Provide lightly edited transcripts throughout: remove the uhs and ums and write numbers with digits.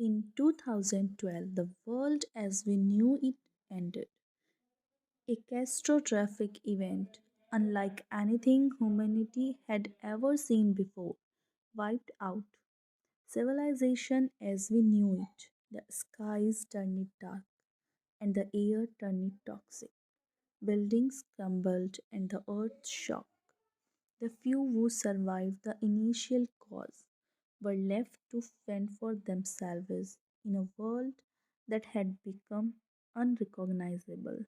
In 2012, the world as we knew it ended. A catastrophic event, unlike anything humanity had ever seen before, wiped out civilization as we knew it. The skies turned dark and the air turned toxic. Buildings crumbled and the earth shook. The few who survived the initial cause were left to fend for themselves in a world that had become unrecognizable.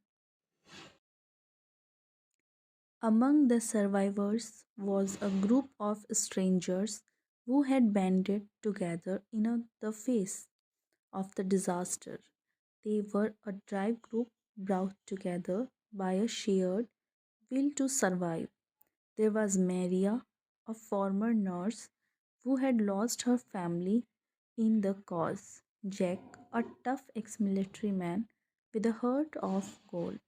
Among the survivors was a group of strangers who had banded together in the face of the disaster. They were a drive group brought together by a shared will to survive. There was Maria, a former nurse who had lost her family in the cause. Jack, a tough ex military man with a heart of gold.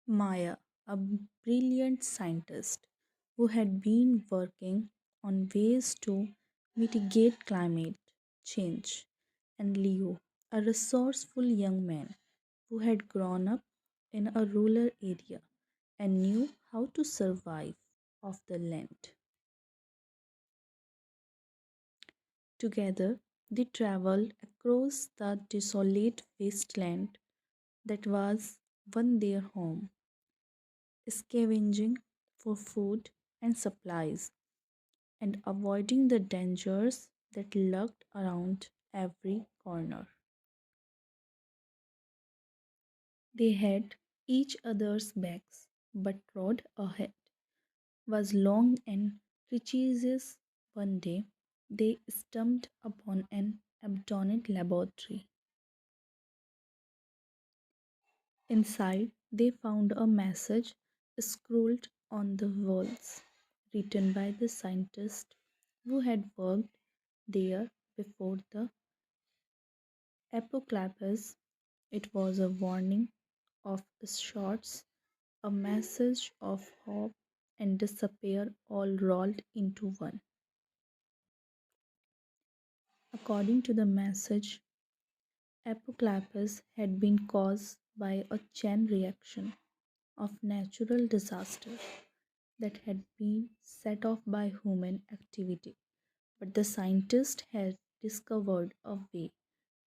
Maya, a brilliant scientist who had been working on ways to mitigate climate change, and Leo, a resourceful young man who had grown up in a rural area and knew how to survive off the land. Together, they traveled across the desolate wasteland that was one their home, scavenging for food and supplies and avoiding the dangers that lurked around every corner. They had each other's backs, but road ahead was long and treacherous. One day, they stumbled upon an abandoned laboratory. Inside, they found a message scrawled on the walls, written by the scientist who had worked there before the apocalypse. It was a warning of sorts, a message of hope and despair all rolled into one. According to the message, apocalypse had been caused by a chain reaction of natural disaster that had been set off by human activity. But the scientists had discovered a way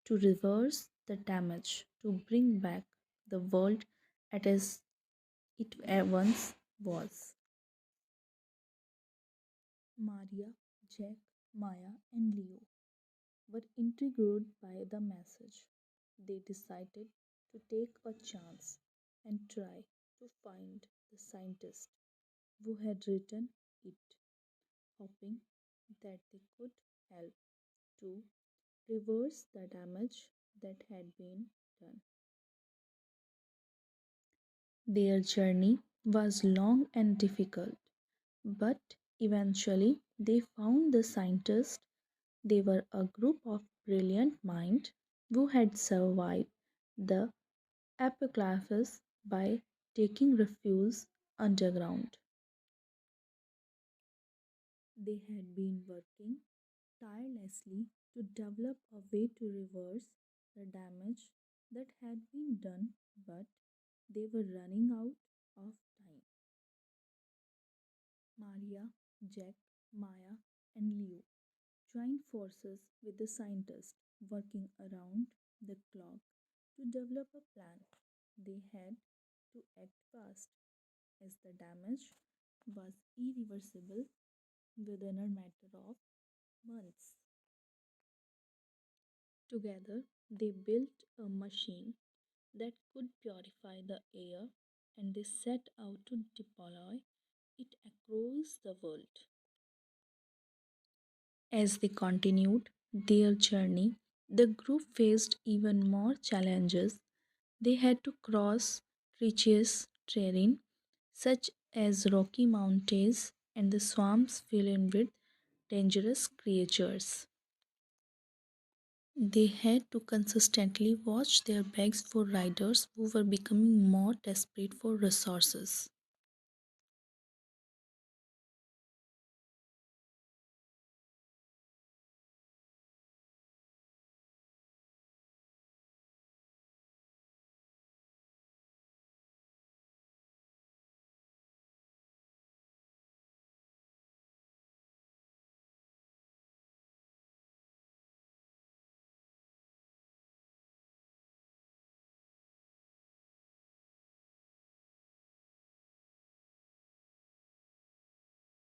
to reverse the damage, to bring back the world as it once was. Maria, Jack, Maya, and Leo were intrigued by the message. They decided to take a chance and try to find the scientist who had written it, hoping that they could help to reverse the damage that had been done. Their journey was long and difficult, but eventually they found the scientists. They were a group of brilliant minds who had survived the apocalypse by taking refuge underground. They had been working tirelessly to develop a way to reverse the damage that had been done, but they were running out of time. Maria, Jack, Maya, and Leo joined forces with the scientists working around the clock to develop a plan. They had to act fast as the damage was irreversible within a matter of months. Together, they built a machine that could purify the air and they set out to deploy it across the world. As they continued their journey, the group faced even more challenges. They had to cross treacherous terrain such as rocky mountains and the swamps filled with dangerous creatures. They had to consistently watch their backs for riders who were becoming more desperate for resources.